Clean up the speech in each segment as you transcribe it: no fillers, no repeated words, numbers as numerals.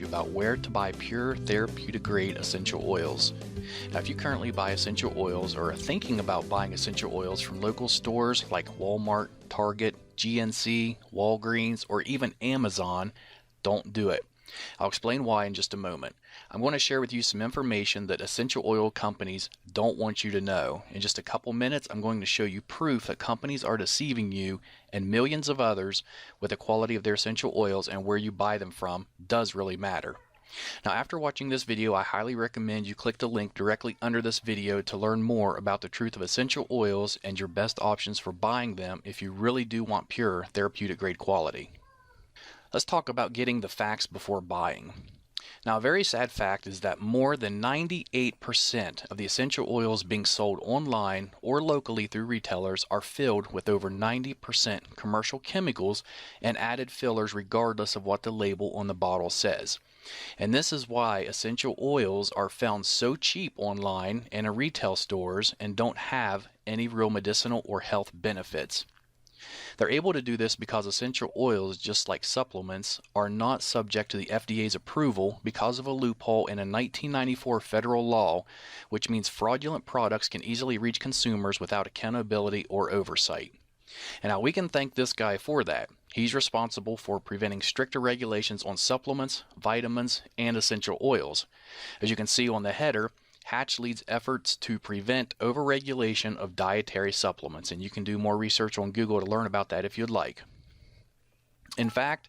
about where to buy pure therapeutic grade essential oils. Now, if you currently buy essential oils or are thinking about buying essential oils from local stores like Walmart, Target, GNC, Walgreens, or even Amazon, don't do it. I'll explain why in just a moment. I'm going to share with you some information that essential oil companies don't want you to know. In just a couple minutes, I'm going to show you proof that companies are deceiving you and millions of others with the quality of their essential oils, and where you buy them from does really matter. Now, after watching this video, I highly recommend you click the link directly under this video to learn more about the truth of essential oils and your best options for buying them if you really do want pure therapeutic grade quality. Let's talk about getting the facts before buying. Now, a very sad fact is that more than 98% of the essential oils being sold online or locally through retailers are filled with over 90% commercial chemicals and added fillers regardless of what the label on the bottle says. And this is why essential oils are found so cheap online and in retail stores and don't have any real medicinal or health benefits. They're able to do this because essential oils, just like supplements, are not subject to the FDA's approval because of a loophole in a 1994 federal law, which means fraudulent products can easily reach consumers without accountability or oversight. And now we can thank this guy for that. He's responsible for preventing stricter regulations on supplements, vitamins, and essential oils. As you can see on the header, Hatch leads efforts to prevent overregulation of dietary supplements, and you can do more research on Google to learn about that if you'd like. In fact,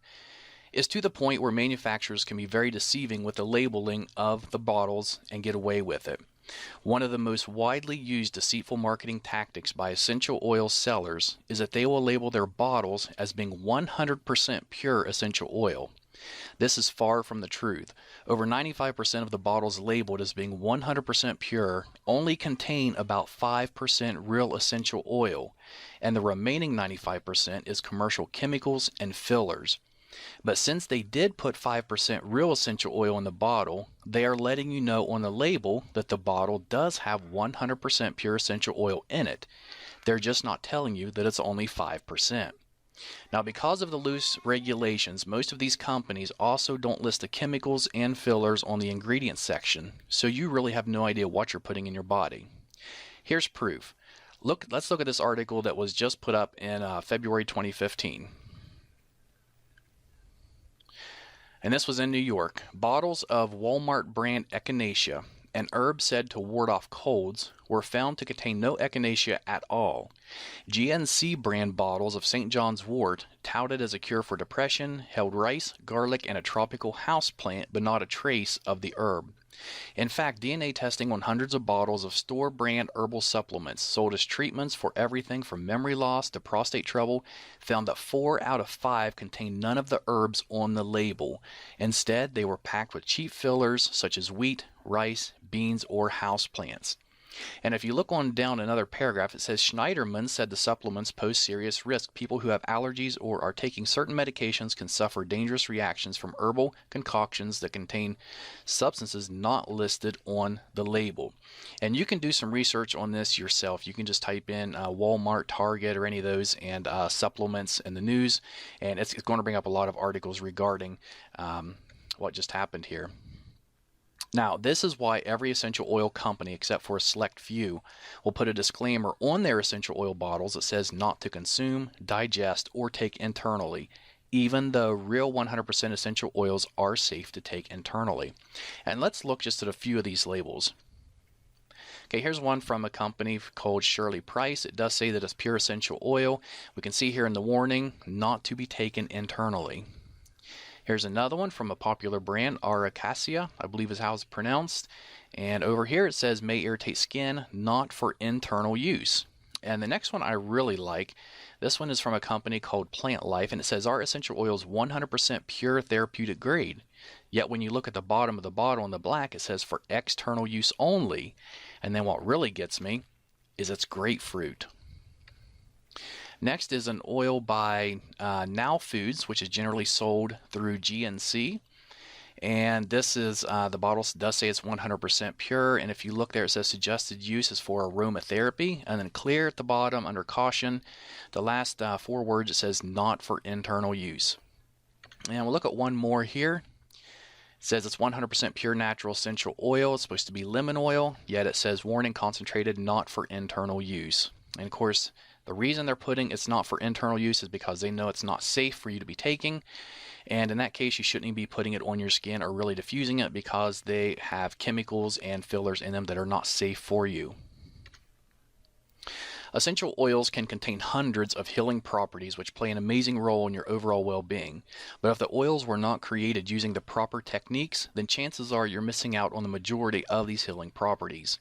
it's to the point where manufacturers can be very deceiving with the labeling of the bottles and get away with it. One of the most widely used deceitful marketing tactics by essential oil sellers is that they will label their bottles as being 100% pure essential oil. This is far from the truth. Over 95% of the bottles labeled as being 100% pure only contain about 5% real essential oil, and the remaining 95% is commercial chemicals and fillers. But since they did put 5% real essential oil in the bottle, they are letting you know on the label that the bottle does have 100% pure essential oil in it. They're just not telling you that it's only 5%. Now, because of the loose regulations, most of these companies also don't list the chemicals and fillers on the ingredients section, so you really have no idea what you're putting in your body. Here's proof. Let's look at this article that was just put up in February 2015. And this was in New York. Bottles of Walmart brand echinacea, an herb said to ward off colds, were found to contain no echinacea at all. GNC brand bottles of St. John's wort, touted as a cure for depression, held rice, garlic, and a tropical house plant, but not a trace of the herb. In fact, DNA testing on hundreds of bottles of store brand herbal supplements sold as treatments for everything from memory loss to prostate trouble found that 4 out of 5 contained none of the herbs on the label. Instead, they were packed with cheap fillers such as wheat, rice, beans, or house plants. And if you look on down another paragraph, it says Schneiderman said the supplements pose serious risk. People who have allergies or are taking certain medications can suffer dangerous reactions from herbal concoctions that contain substances not listed on the label. And you can do some research on this yourself. You can just type in Walmart, Target, or any of those, and supplements in the news, and it's going to bring up a lot of articles regarding what just happened here. Now, this is why every essential oil company, except for a select few, will put a disclaimer on their essential oil bottles that says not to consume, digest, or take internally, even though real 100% essential oils are safe to take internally. And let's look just at a few of these labels. Okay, here's one from a company called Shirley Price. It does say that it's pure essential oil. We can see here in the warning, not to be taken internally. Here's another one from a popular brand, Aracacia, I believe is how it's pronounced. And over here it says may irritate skin, not for internal use. And the next one I really like, this one is from a company called Plant Life, and it says our essential oil is 100% pure therapeutic grade. Yet when you look at the bottom of the bottle in the black, it says for external use only. And then what really gets me is it's grapefruit. Next is an oil by Now Foods, which is generally sold through GNC. And this is, the bottle does say it's 100% pure. And if you look there, it says suggested use is for aromatherapy. And then clear at the bottom under caution. The last 4 words, it says not for internal use. And we'll look at one more here. says it's 100% pure natural essential oil. It's supposed to be lemon oil, yet it says warning concentrated, not for internal use. And of course, the reason they're putting it's not for internal use is because they know it's not safe for you to be taking. And in that case, you shouldn't even be putting it on your skin or really diffusing it because they have chemicals and fillers in them that are not safe for you. Essential oils can contain hundreds of healing properties which play an amazing role in your overall well-being. But if the oils were not created using the proper techniques, then chances are you're missing out on the majority of these healing properties.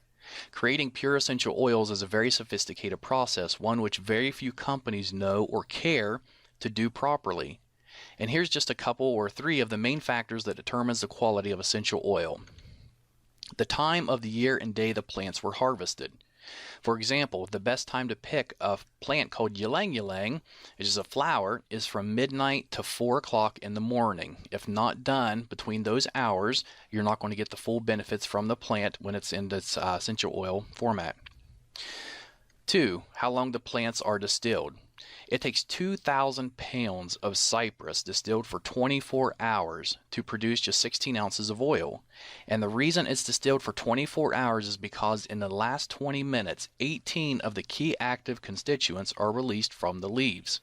Creating pure essential oils is a very sophisticated process, one which very few companies know or care to do properly. And here's just a couple or three of the main factors that determines the quality of essential oil. The time of the year and day the plants were harvested. For example, the best time to pick a plant called ylang ylang, which is a flower, is from midnight to 4 o'clock in the morning. If not done between those hours, you're not going to get the full benefits from the plant when it's in its essential oil format. 2. How long the plants are distilled. It takes 2,000 pounds of cypress distilled for 24 hours to produce just 16 ounces of oil. And the reason it's distilled for 24 hours is because in the last 20 minutes, 18 of the key active constituents are released from the leaves.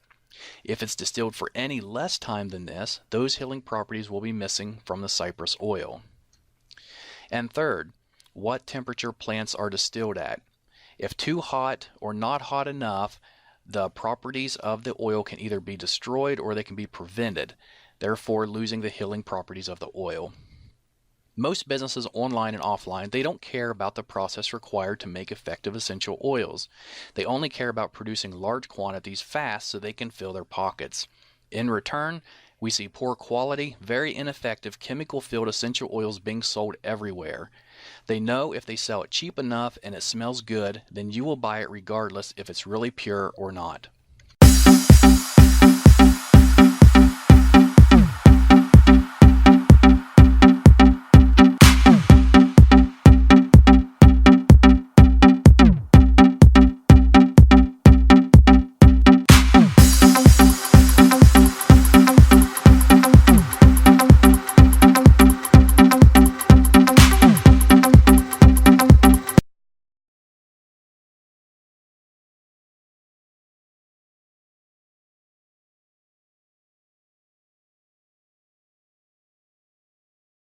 If it's distilled for any less time than this, those healing properties will be missing from the cypress oil. And third, what temperature plants are distilled at. If too hot or not hot enough, the properties of the oil can either be destroyed or they can be prevented, therefore losing the healing properties of the oil. Most businesses online and offline, they don't care about the process required to make effective essential oils. They only care about producing large quantities fast so they can fill their pockets. In return, we see poor quality, very ineffective chemical-filled essential oils being sold everywhere. They know if they sell it cheap enough and it smells good, then you will buy it regardless if it's really pure or not.